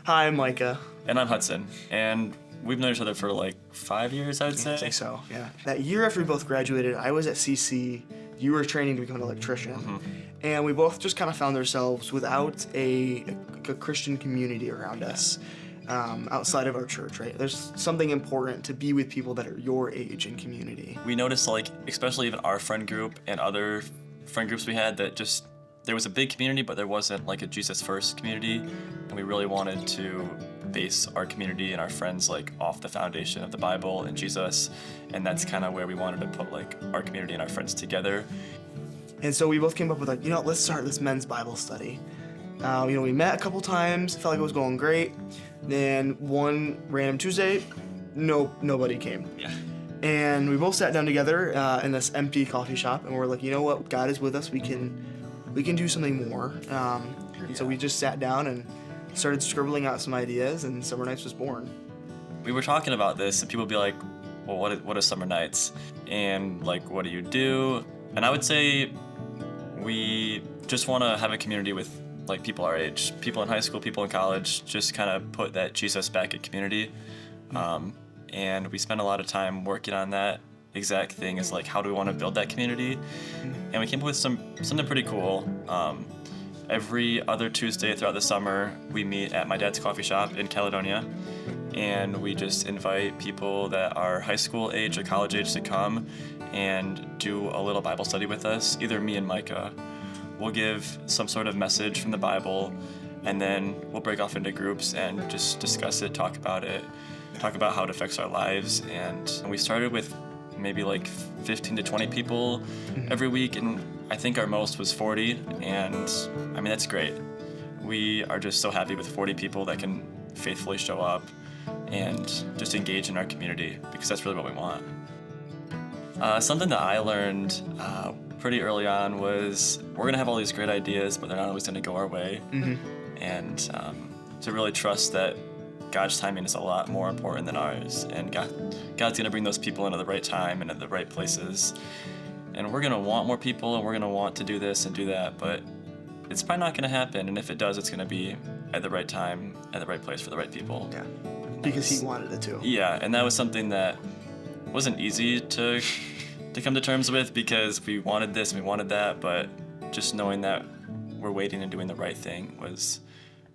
Hi, I'm Micah. And I'm Hudson. And we've known each other for like 5 years, I would say. I think so, yeah. That year after we both graduated, I was at CC. You were training to become an electrician. Mm-hmm. And we both just kind of found ourselves without a Christian community around us outside of our church, right? There's something important to be with people that are your age and community. We noticed, like, especially even our friend group and other friend groups we had, that just there was a big community, but there wasn't like a Jesus first community. And we really wanted to base our community and our friends like off the foundation of the Bible and Jesus. And that's kind of where we wanted to put like our community and our friends together. And so we both came up with like, let's start this men's Bible study. We met a couple times, felt like it was going great. Then one random Tuesday, nobody came. Yeah. And we both sat down together in this empty coffee shop, and we're like, you know what? God is with us. We can do something more. And so we just sat down and started scribbling out some ideas, and Summer Nights was born. We were talking about this, and people would be like, well, what is Summer Nights? And like, what do you do? And I would say we just want to have a community with like people our age, people in high school, people in college, just kind of put that Jesus back in community. And we spent a lot of time working on that exact thing, is like, how do we want to build that community? And we came up with something pretty cool. Every other Tuesday throughout the summer, we meet at my dad's coffee shop in Caledonia, and we just invite people that are high school age or college age to come and do a little Bible study with us, either me and Micah. We'll give some sort of message from the Bible, and then we'll break off into groups and just discuss it, talk about how it affects our lives. And we started with maybe like 15 to 20 people every week, and I think our most was 40, and I mean, that's great. We are just so happy with 40 people that can faithfully show up and just engage in our community, because that's really what we want. Something that I learned pretty early on was we're going to have all these great ideas, but they're not always going to go our way. And to really trust that God's timing is a lot more important than ours, and God's going to bring those people in at the right time and at the right places. And we're going to want more people, and we're going to want to do this and do that, but it's probably not going to happen. And if it does, it's going to be at the right time, at the right place for the right people. Yeah, because He wanted it to. Yeah, and that was something that wasn't easy to come to terms with, because we wanted this and we wanted that, but just knowing that we're waiting and doing the right thing was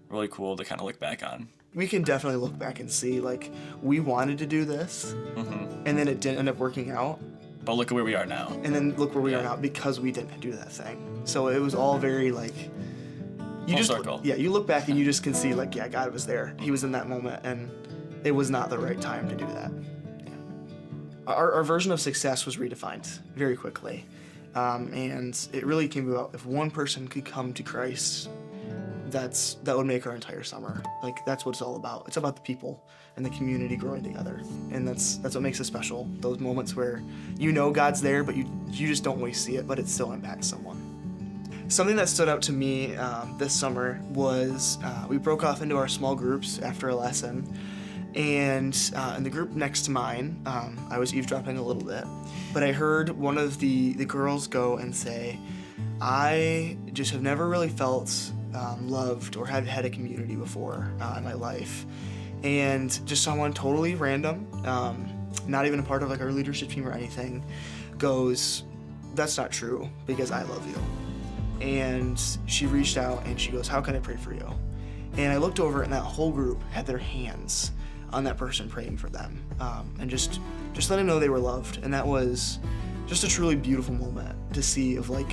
really cool to kind of look back on. We can definitely look back and see, like, we wanted to do this, and then it didn't end up working out. But look at where we are now. And then look where we are now because we didn't do that thing. So it was all very, like, Full circle. Yeah, you look back and you just can see, like, yeah, God was there. He was in that moment, and it was not the right time to do that. Our version of success was redefined very quickly. And it really came about, if one person could come to Christ, that would make our entire summer. Like, that's what it's all about. It's about the people and the community growing together. And that's what makes it special. Those moments where God's there, but you just don't always see it, but it still impacts someone. Something that stood out to me this summer was we broke off into our small groups after a lesson. And in the group next to mine, I was eavesdropping a little bit, but I heard one of the girls go and say, I just have never really felt loved or had a community before in my life. And just someone totally random, not even a part of like our leadership team or anything, goes, that's not true, because I love you. And she reached out and she goes, how can I pray for you? And I looked over and that whole group had their hands on that person praying for them, and just let them know they were loved. And that was just a truly beautiful moment to see, of like,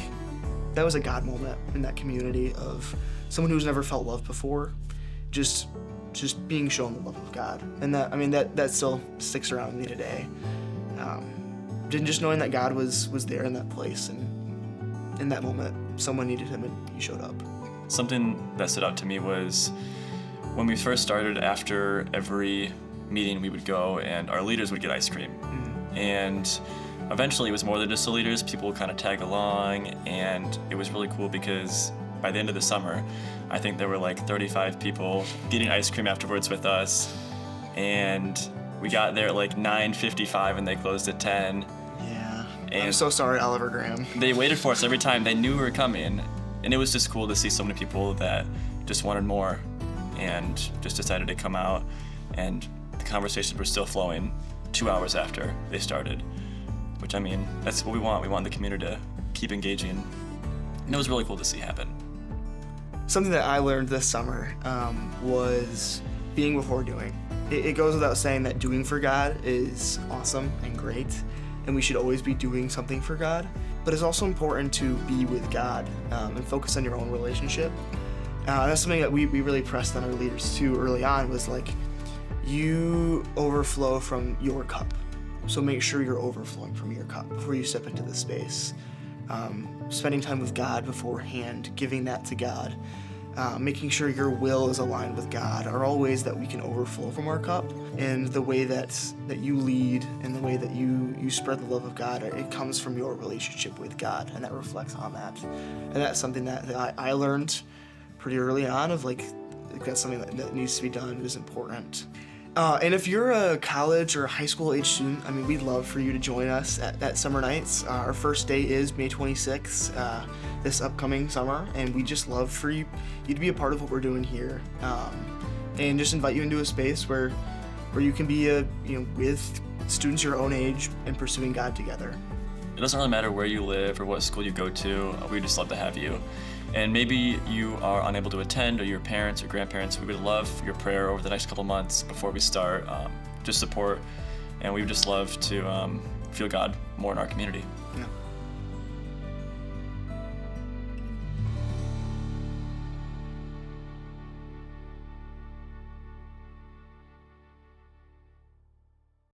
that was a God moment in that community of someone who's never felt love before, just being shown the love of God. And that still sticks around with me today. Just knowing that God was there in that place, and in that moment someone needed Him and He showed up. Something that stood out to me was when we first started, after every meeting we would go and our leaders would get ice cream. And eventually it was more than just the leaders. People would kind of tag along, and it was really cool because by the end of the summer, I think there were like 35 people getting ice cream afterwards with us. And we got there at like 9:55 and they closed at 10. Yeah. And I'm so sorry, Oliver Graham. They waited for us every time. They knew we were coming. And it was just cool to see so many people that just wanted more. and just decided to come out, and the conversations were still flowing 2 hours after they started, which, I mean, that's what we want. We want the community to keep engaging, and it was really cool to see happen. Something that I learned this summer was being before doing. It goes without saying that doing for God is awesome and great, and we should always be doing something for God, but it's also important to be with God and focus on your own relationship. That's something that we really pressed on our leaders too early on, was like, you overflow from your cup. So make sure you're overflowing from your cup before you step into the space. Spending time with God beforehand, giving that to God, making sure your will is aligned with God are all ways that we can overflow from our cup. And the way that you lead and the way that you spread the love of God, it comes from your relationship with God, and that reflects on that. And that's something that I learned pretty early on, of like that's something that needs to be done, is important. And if you're a college or a high school age student, I mean, we'd love for you to join us at Summer Nights. Our first day is May 26th, this upcoming summer, and we just love for you to be a part of what we're doing here, and just invite you into a space where you can be with students your own age and pursuing God together. It doesn't really matter where you live or what school you go to. We just love to have you. And maybe you are unable to attend, or your parents or grandparents, we would love your prayer over the next couple months before we start, just support, and we would just love to feel God more in our community. Yeah.